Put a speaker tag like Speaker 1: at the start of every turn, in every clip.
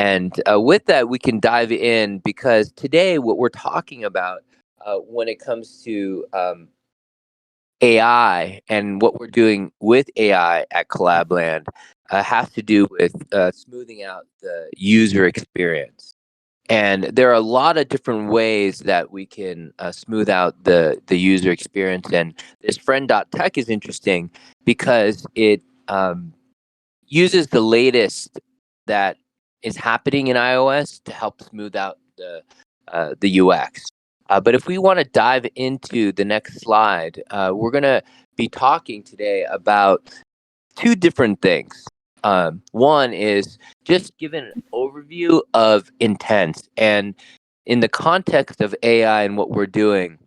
Speaker 1: And with that, we can dive in because today what we're talking about when it comes to AI and what we're doing with AI at Collab Land has to do with smoothing out the user experience. And there are a lot of different ways that we can smooth out the user experience. And this friend.tech is interesting because it uses the latest that is happening in iOS to help smooth out the UX. But if we want to dive into the next slide, we're going to be talking today about two different things. One is just give an overview of intents, and in the context of AI and what we're doing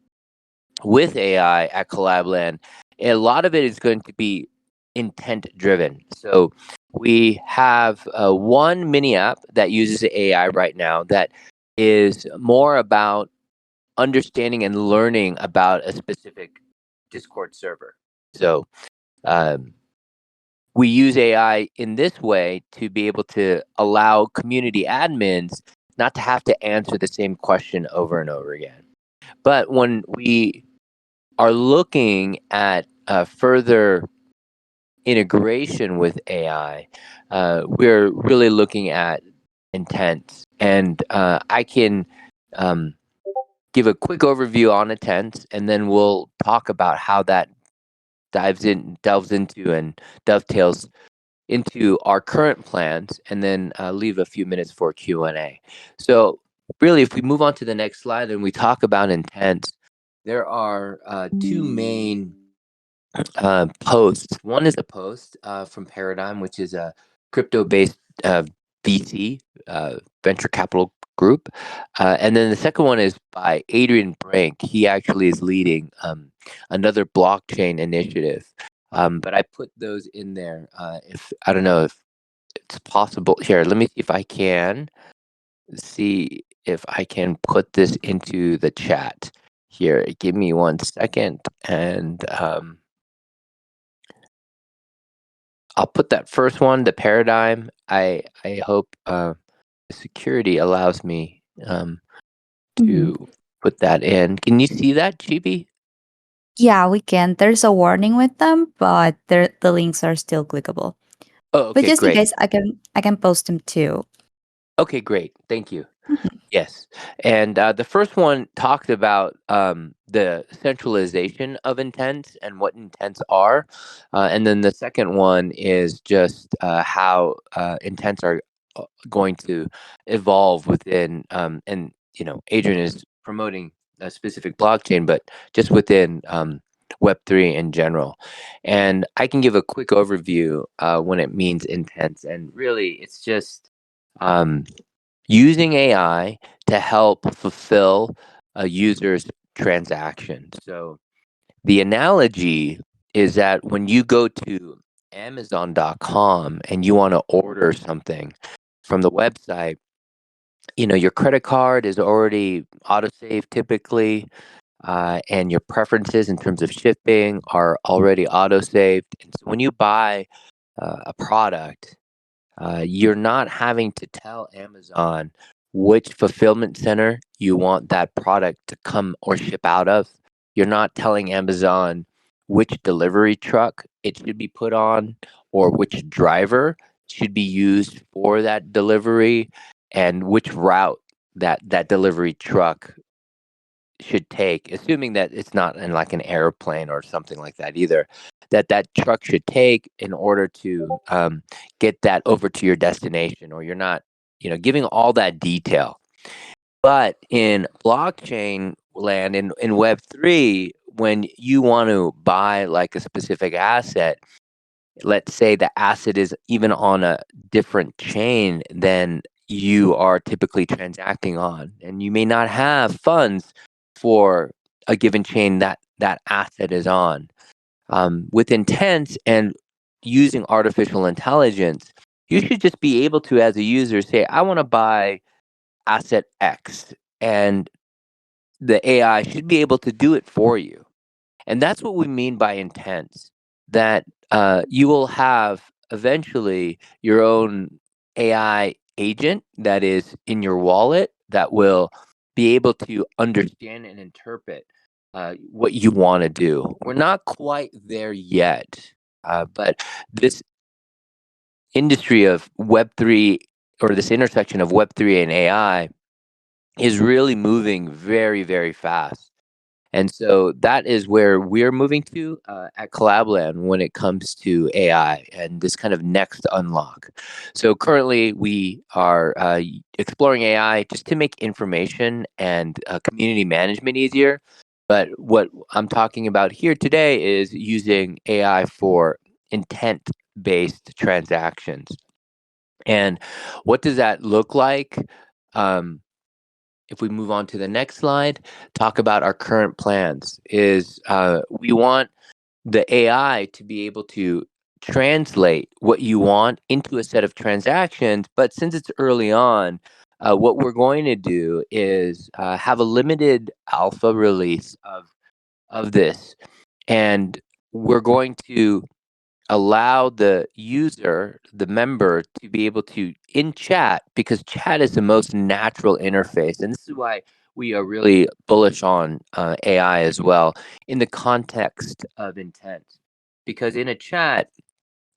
Speaker 1: with AI at Collab Land, a lot of it is going to be intent driven. So we have one mini app that uses AI right now that is more about understanding and learning about a specific Discord server. So we use AI in this way to be able to allow community admins not to have to answer the same question over and over again. But when we are looking at further integration with AI, we're really looking at intents. And I can give a quick overview on intents, and then we'll talk about how that delves into and dovetails into our current plans, and then leave a few minutes for Q&A. So really, if we move on to the next slide and we talk about intents, there are two main posts. One is a post from Paradigm, which is a crypto-based VC venture capital group, and then the second one is by Adrian Brink. He actually is leading another blockchain initiative. But I put those in there. If I don't know if it's possible. Here, let me see if I can put this into the chat. Here, give me 1 second, and I'll put that first one, the Paradigm. I hope security allows me to put that in. Can you see that, Chibi?
Speaker 2: Yeah, we can. There's a warning with them, but the links are still clickable.
Speaker 1: Oh,
Speaker 2: But
Speaker 1: okay,
Speaker 2: just in
Speaker 1: great.
Speaker 2: case, I can post them too.
Speaker 1: Okay, great. Thank you.
Speaker 2: Mhm.
Speaker 1: Yes. And the first one talked about the centralization of intents and what intents are. And then the second one is just how intents are going to evolve within, and, Adrian is promoting a specific blockchain, but just within Web3 in general. And I can give a quick overview when it means intents. And really, it's just using AI to help fulfill a user's transaction. So the analogy is that when you go to Amazon.com and you want to order something from the website, your credit card is already autosaved typically, and your preferences in terms of shipping are already autosaved. And so when you buy a product, you're not having to tell Amazon which fulfillment center you want that product to come or ship out of. You're not telling Amazon which delivery truck it should be put on or which driver should be used for that delivery and which route that delivery truck should take, assuming that it's not in like an airplane or something like that either, that truck should take in order to get that over to your destination, or you're not, giving all that detail. But in blockchain land, in Web3, when you want to buy like a specific asset, let's say the asset is even on a different chain than you are typically transacting on, and you may not have funds for a given chain that asset is on. With intents and using artificial intelligence, you should just be able to, as a user, say, I want to buy asset X, and the AI should be able to do it for you. And that's what we mean by intents, that you will have eventually your own AI agent that is in your wallet that will be able to understand and interpret what you want to do. We're not quite there yet, but this industry of Web3, or this intersection of Web3 and AI, is really moving very, very fast. And so that is where we're moving to at Collab Land when it comes to AI and this kind of next unlock. So currently, we are exploring AI just to make information and community management easier. But what I'm talking about here today is using AI for intent based transactions. And what does that look like? Um, if we move on to the next slide, talk about our current plans. Is we want the AI to be able to translate what you want into a set of transactions. But since it's early on, what we're going to do is have a limited alpha release of this, and we're going to allow the user, the member, to be able to in chat, because chat is the most natural interface, and this is why we are really bullish on AI as well in the context of intent. Because in a chat,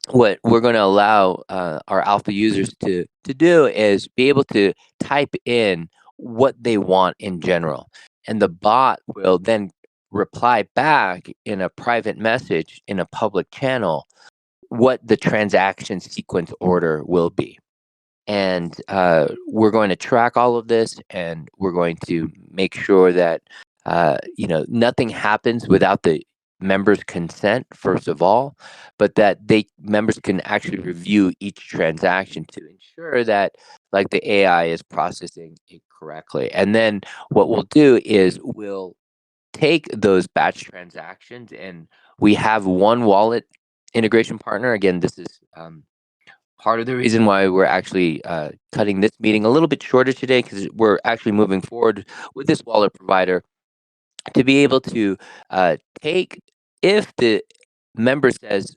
Speaker 1: what we're going to allow our alpha users to do is be able to type in what they want in general, and the bot will then reply back in a private message in a public channel what the transaction sequence order will be. And we're going to track all of this, and we're going to make sure that nothing happens without the members' consent, first of all, but that members can actually review each transaction to ensure that like the AI is processing it correctly. And then what we'll do is we'll take those batch transactions, and we have one wallet integration partner. Again, this is part of the reason why we're actually cutting this meeting a little bit shorter today, because we're actually moving forward with this wallet provider to be able to take, if the member says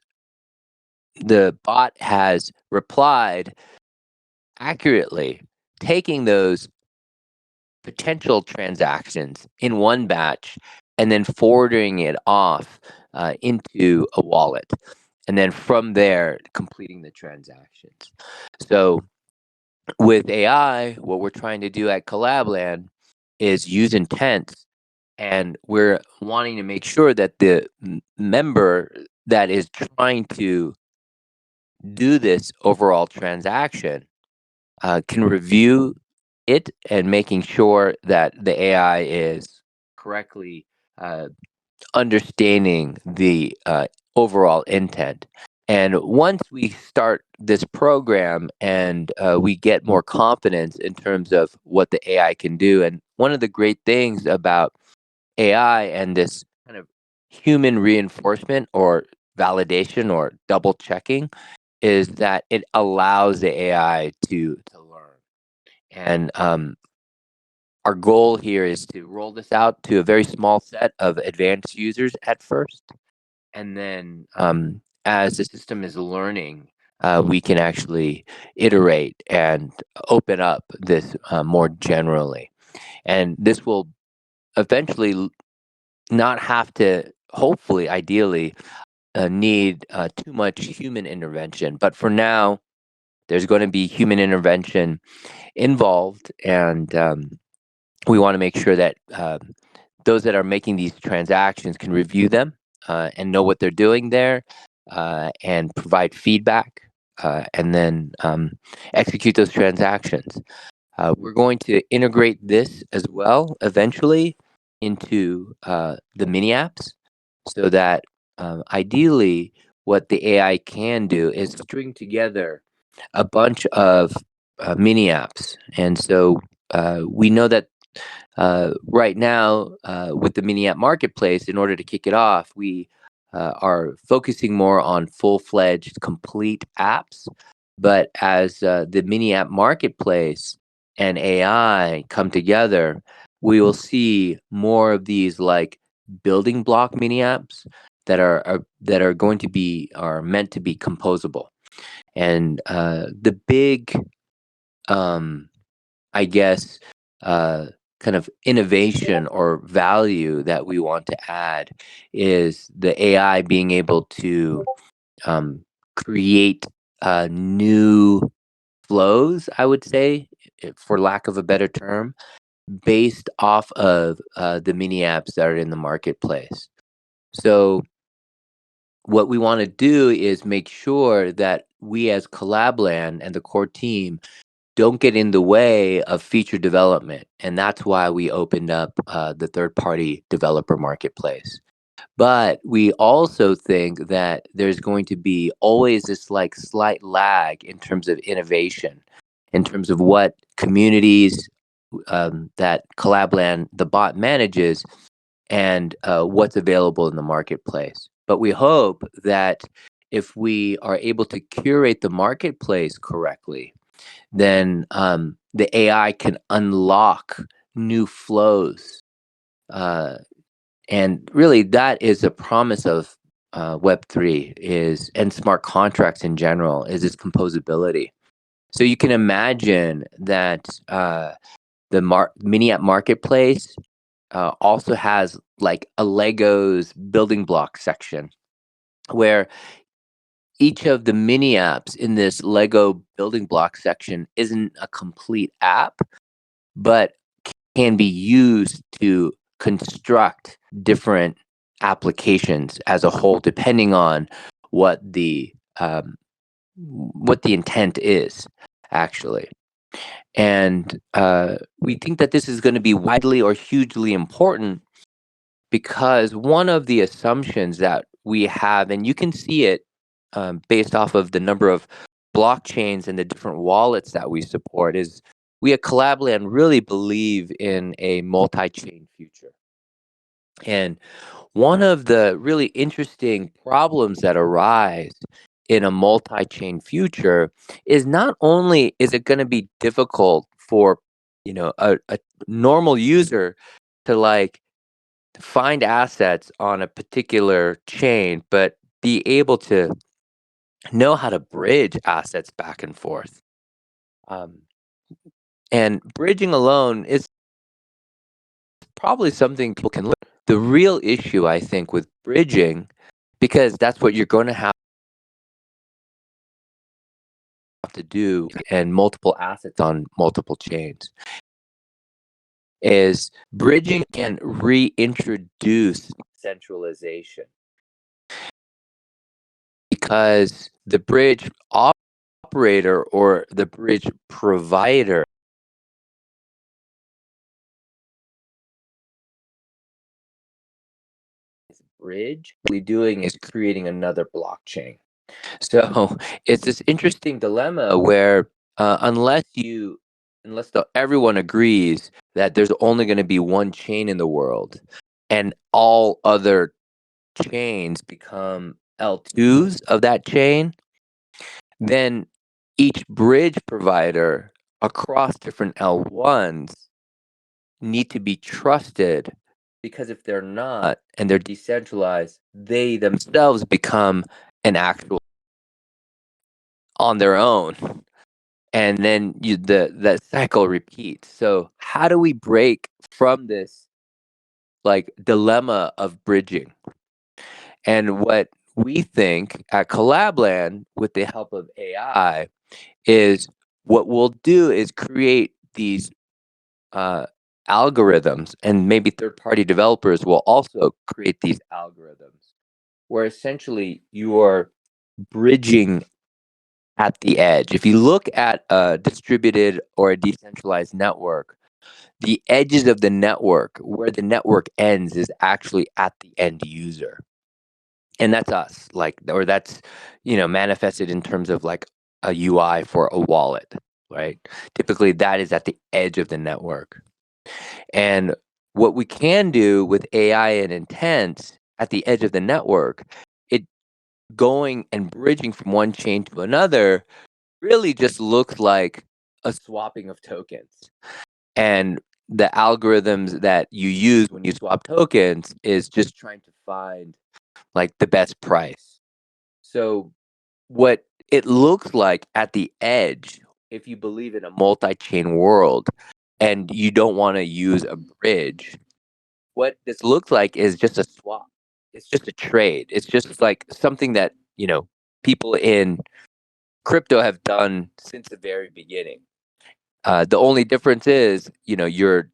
Speaker 1: the bot has replied accurately, taking those potential transactions in one batch and then forwarding it off into a wallet. And then from there, completing the transactions. So with AI, what we're trying to do at Collabland is use intents, and we're wanting to make sure that the member that is trying to do this overall transaction can review it, and making sure that the AI is correctly uh, understanding the overall intent. And once we start this program and we get more confidence in terms of what the AI can do, and one of the great things about AI and this kind of human reinforcement or validation or double checking is that it allows the AI to learn. And our goal here is to roll this out to a very small set of advanced users at first, and then as the system is learning, we can actually iterate and open up this more generally. And this will eventually not have to, hopefully, ideally, need too much human intervention. But for now, there's going to be human intervention involved, and we want to make sure that those that are making these transactions can review them and know what they're doing there, and provide feedback, and then execute those transactions. We're going to integrate this as well eventually into the mini apps, so that ideally what the AI can do is string together a bunch of mini apps. And so we know that right now, with the mini app marketplace, in order to kick it off, we are focusing more on full-fledged complete apps. But as the mini app marketplace and AI come together, we will see more of these like building block mini apps that are going to be, are meant to be composable. And the big um, I guess, uh, kind of innovation or value that we want to add is the AI being able to um, create new flows, I would say, for lack of a better term, based off of the mini apps that are in the marketplace. So, what we want to do is make sure that we, as Collabland and the core team, don't get in the way of feature development. And that's why we opened up the third party developer marketplace. But we also think that there's going to be always this like slight lag in terms of innovation, in terms of what communities that Collabland, the bot, manages, and what's available in the marketplace. But we hope that if we are able to curate the marketplace correctly, then the AI can unlock new flows. Uh, and really, that is a promise of Web3 is and smart contracts in general is its composability. So you can imagine that the mini app marketplace also has like a Legos building block section where each of the mini apps in this Lego building block section isn't a complete app, but can be used to construct different applications as a whole, depending on what the um, what the intent is, actually. And we think that this is going to be widely or hugely important because one of the assumptions that we have, and you can see it based off of the number of blockchains and the different wallets that we support, is we at Collabland really believe in a multi-chain future. And one of the really interesting problems that arise in a multi-chain future is not only is it going to be difficult for a normal user to like find assets on a particular chain, but be able to know how to bridge assets back and forth. Um, and bridging alone is probably something people can learn. The real issue, I think, with bridging, because that's what you're going to have to do, and multiple assets on multiple chains, is bridging can reintroduce centralization because the bridge operator or the bridge provider bridge doing is creating another blockchain. So it's this interesting dilemma where unless everyone agrees that there's only going to be one chain in the world and all other chains become L2s of that chain, then each bridge provider across different L1s need to be trusted, because if they're not and they're decentralized, they themselves become an actual on their own, and then that cycle repeats. So how do we break from this like dilemma of bridging? And what we think at Collabland, with the help of AI, is what we'll do is create these uh, algorithms, and maybe third-party developers will also create these algorithms, where essentially you are bridging at the edge. If you look at a distributed or a decentralized network, the edges of the network, where the network ends, is actually at the end user. And that's us, like, or that's, manifested in terms of like a UI for a wallet, right? Typically, that is at the edge of the network. And what we can do with AI and intent at the edge of the network, it going and bridging from one chain to another really just looks like a swapping of tokens. And the algorithms that you use when you swap tokens is just trying to find like the best price. So what it looks like at the edge if you believe in a multi-chain world and you don't want to use a bridge, what this looks like is just a swap. It's just a trade. It's just like something that, people in crypto have done since the very beginning. The only difference is, you're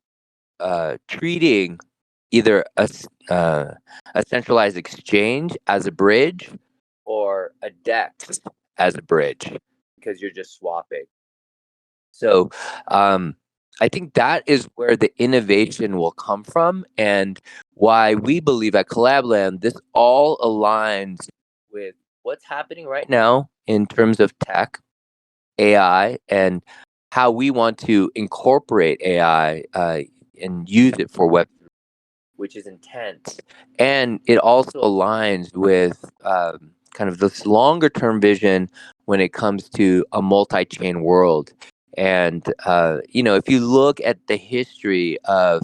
Speaker 1: treating either a centralized exchange as a bridge or a DEX as a bridge because you're just swapping. So I think that is where the innovation will come from, and why we believe at Collab Land this all aligns with what's happening right now in terms of tech, AI, and how we want to incorporate AI and use it for Web, which is intense. And it also aligns with kind of this longer term vision when it comes to a multi chain world. And, if you look at the history of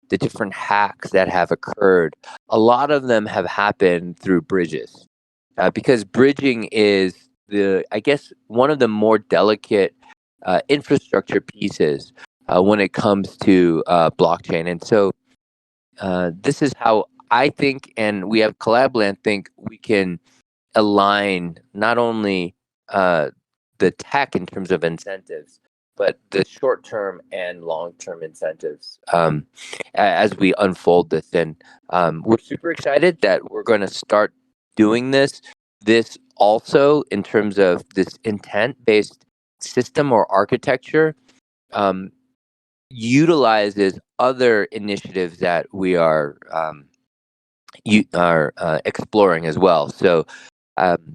Speaker 1: the different hacks that have occurred, a lot of them have happened through bridges because bridging is I guess, one of the more delicate infrastructure pieces when it comes to blockchain. And so, this is how I think, and we have Collabland think we can align not only uh, the tech in terms of incentives, but the short term and long term incentives as we unfold this. And we're super excited that we're going to start doing this. This also, in terms of this intent based system or architecture, um, utilizes other initiatives that we are exploring as well. So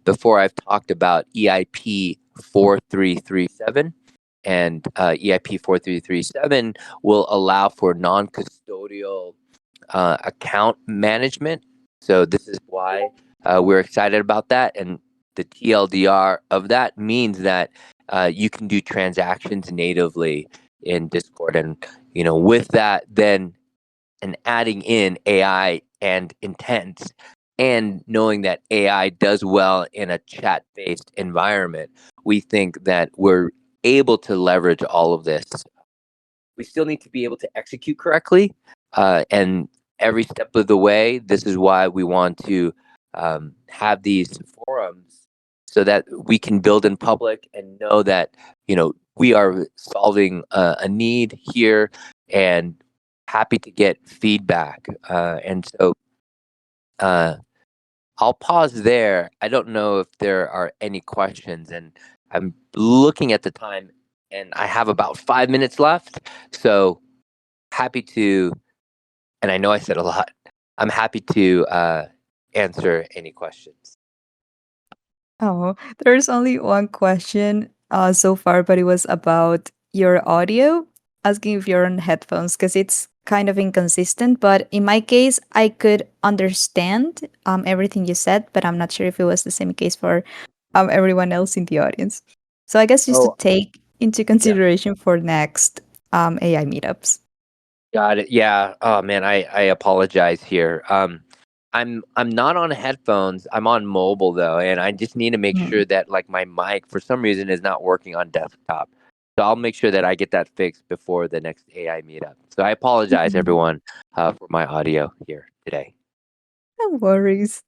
Speaker 1: before, I've talked about EIP 4337, and EIP 4337 will allow for non-custodial account management. So this is why we're excited about that, and the TLDR of that means that you can do transactions natively in Discord, and with that, then and adding in AI and intents, and knowing that AI does well in a chat-based environment, we think that we're able to leverage all of this. We still need to be able to execute correctly, and every step of the way. This is why we want to have these forums so that we can build in public and know that we are solving a need here, and happy to get feedback. And so I'll pause there. I don't know if there are any questions, and I'm looking at the time, and I have about 5 minutes left. So happy to, and I know I said a lot. I'm happy to answer any questions.
Speaker 2: Oh, there's only one question so far, but it was about your audio, asking if you're on headphones because it's kind of inconsistent. But in my case, I could understand everything you said, but I'm not sure if it was the same case for everyone else in the audience. So I guess just to
Speaker 1: Oh,
Speaker 2: take into
Speaker 1: yeah.
Speaker 2: consideration for next AI meetups.
Speaker 1: Got it. Yeah. Oh man, I apologize here. I'm not on headphones. I'm on mobile though, and I just need to make
Speaker 2: Mm.
Speaker 1: sure that like my mic for some reason is not working on desktop. So I'll make sure that I get that fixed before the next AI meetup. So I apologize
Speaker 2: Mhm.
Speaker 1: everyone for my audio here today.
Speaker 2: No worries.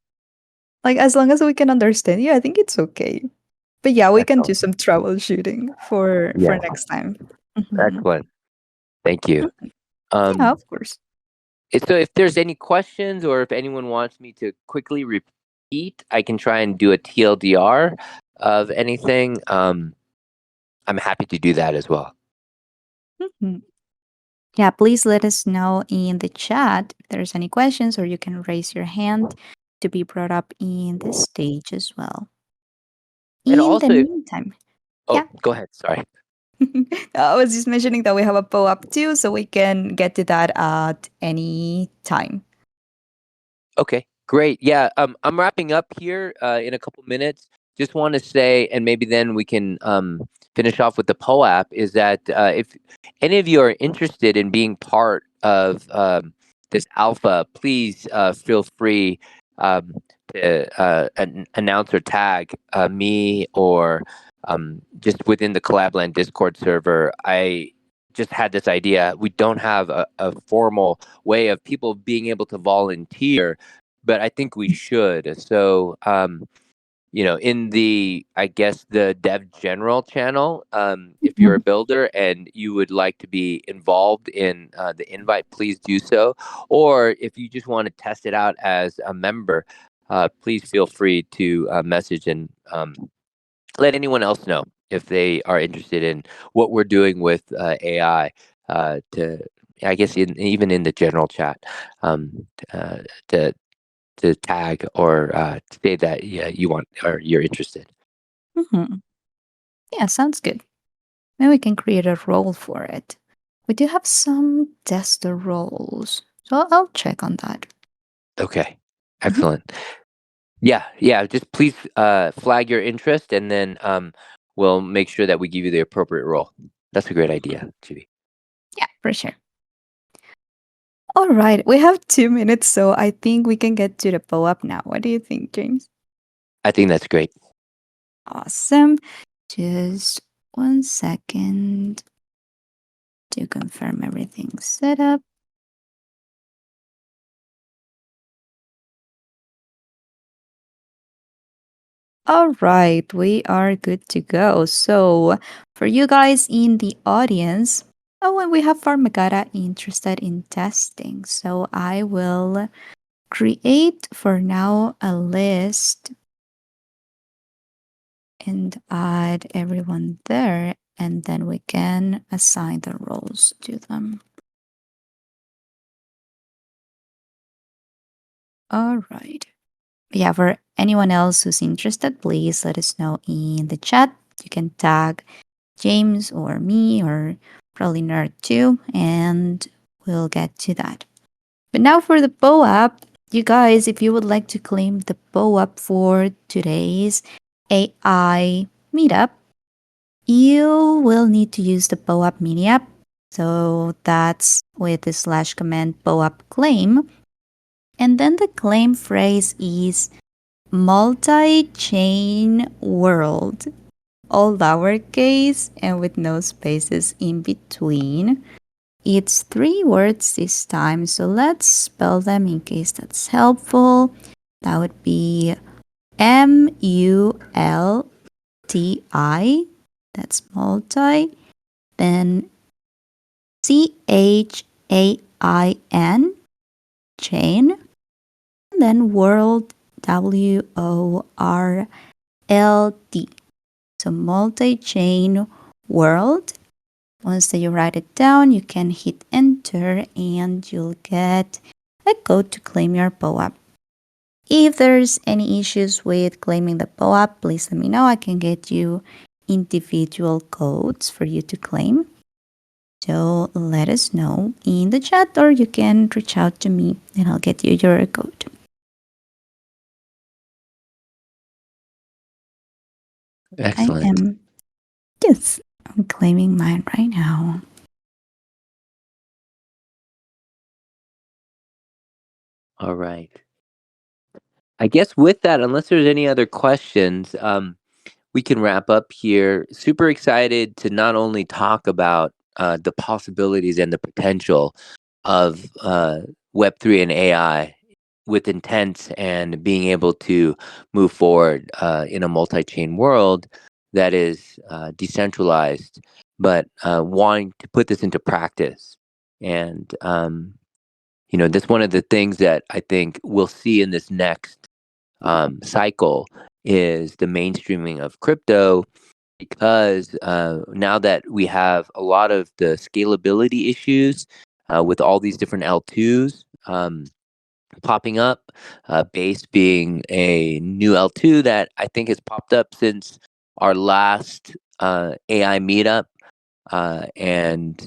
Speaker 2: Like as long as we can understand you, I think it's okay. But yeah, we can do
Speaker 1: Excellent.
Speaker 2: some troubleshooting for
Speaker 1: Yeah.
Speaker 2: next time. Mhm.
Speaker 1: Excellent. Thank you.
Speaker 2: Mhm. Yeah,
Speaker 1: Um,
Speaker 2: of course.
Speaker 1: so if there's any questions, or if anyone wants me to quickly repeat, I can try and do a TLDR of anything. I'm happy to do that as well.
Speaker 2: Mhm. Yeah, please let us know in the chat if there's any questions, or you can raise your hand to be brought up in the stage as well.
Speaker 1: And
Speaker 2: In the
Speaker 1: also,
Speaker 2: meantime,
Speaker 1: oh,
Speaker 2: yeah.
Speaker 1: go ahead. Sorry.
Speaker 2: I was just mentioning that we have a poll up too, so we can get to that at any time.
Speaker 1: Okay, great. Yeah, I'm wrapping up here in a couple minutes. Just want to say, and maybe then we can finish off with the POAP, is that if any of you are interested in being part of this alpha, please feel free. Um, to announce or tag me or just within the Collab Land Discord server, I just had this idea. We don't have a formal way of people being able to volunteer, but I think we should. So, in the, I guess, the dev general channel, if you're a
Speaker 2: Mhm.
Speaker 1: builder and you would like to be involved in the invite, please do so. Or if you just want to test it out as a member, please feel free to message and let anyone else know if they are interested in what we're doing with AI. To I guess even in the general chat, uh, to tag or say that, yeah, you want or you're interested.
Speaker 2: Mhm. Yeah, sounds good. Maybe we can create a role for it. We do have some tester roles, so I'll check on that.
Speaker 1: Okay,
Speaker 2: Mhm.
Speaker 1: excellent. Yeah, yeah. Just please flag your interest, and then we'll make sure that we give you the appropriate role. That's a great idea, Judy.
Speaker 2: Yeah, for sure. All right, we have 2 minutes, so I think we can get to the PO up now. What do you think, James?
Speaker 1: I think that's great.
Speaker 2: Awesome. Just 1 second to confirm everything's set up. All right, we are good to go. So, for you guys in the audience, oh, and we have Farmagata interested in testing. So, I will create for now a list and add everyone there, and then we can assign the roles to them. All right. Yeah, for anyone else who's interested, please let us know in the chat. You can tag James or me or probably Nerd too, and we'll get to that. But now for the Bow app, you guys, if you would like to claim the Bow app for today's AI meetup, you will need to use the Bow app mini app. So that's with the slash command Bow app claim. And then the claim phrase is multi chain world, all lowercase and with no spaces in between. It's 3 words this time, so let's spell them in case that's helpful. That would be MULTI, that's multi, then CHAIN, chain, and then world, WORLD. So multi chain world. Once that you write it down, you can hit enter and you'll get a code to claim your POAP. If there's any issues with claiming the POAP, please let me know. I can get you individual codes for you to claim. So let us know in the chat or you can reach out to me and I'll get you your code. I
Speaker 1: Excellent.
Speaker 2: am, yes, I'm claiming mine right now.
Speaker 1: All right. I guess with that, unless there's any other questions, we can wrap up here. Super excited to not only talk about the possibilities and the potential of Web3 and AI with intent and being able to move forward in a multi-chain world that is decentralized, but wanting to put this into practice. And that's one of the things that I think we'll see in this next cycle is the mainstreaming of crypto, because now that we have a lot of the scalability issues with all these different L2s popping up, Base being a new L2 that I think has popped up since our last AI meetup. And,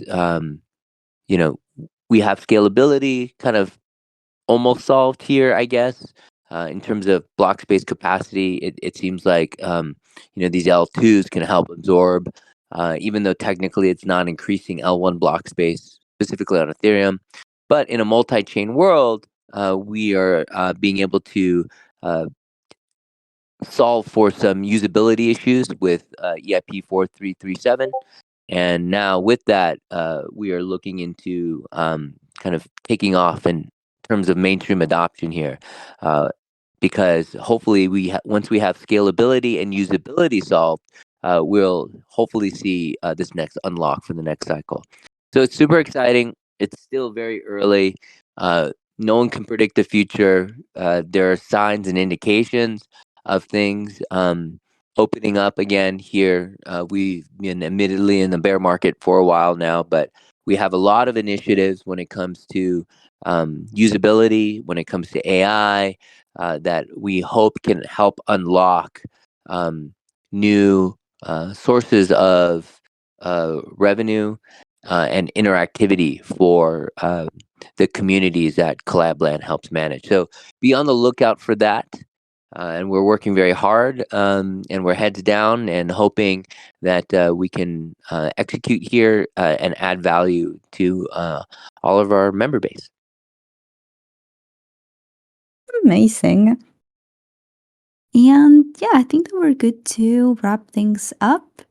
Speaker 1: we have scalability kind of almost solved here, I guess. In terms of block space capacity, it seems like these L2s can help absorb, even though technically it's not increasing L1 block space specifically on Ethereum. But in a multi-chain world, we are being able to uh, solve for some usability issues with EIP 4337. And now with that, we are looking into kind of taking off in terms of mainstream adoption here. Because hopefully once we have scalability and usability solved, we'll hopefully see this next unlock for the next cycle. So it's super exciting. It's still very early. No one can predict the future. There are signs and indications of things opening up again here. We've been admittedly in the bear market for a while now, but we have a lot of initiatives when it comes to usability, when it comes to AI, that we hope can help unlock new sources of revenue and interactivity for the communities that Collab Land helps manage. So be on the lookout for that. And we're working very hard, and we're heads down and hoping that we can execute here and add value to all of our member base.
Speaker 2: Amazing. And yeah, I think that we're good to wrap things up.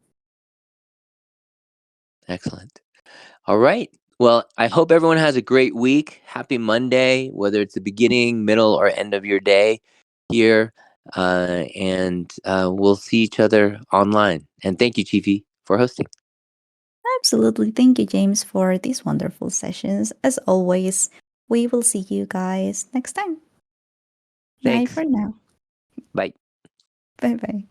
Speaker 1: Excellent. All right. Well, I hope everyone has a great week. Happy Monday, whether it's the beginning, middle, or end of your day here. And we'll see each other online. And thank you, Chiefy, for hosting.
Speaker 2: Absolutely. Thank you, James, for these wonderful sessions. As always, we will see you guys next time. Bye
Speaker 1: Thanks.
Speaker 2: for now.
Speaker 1: Bye.
Speaker 2: Bye bye.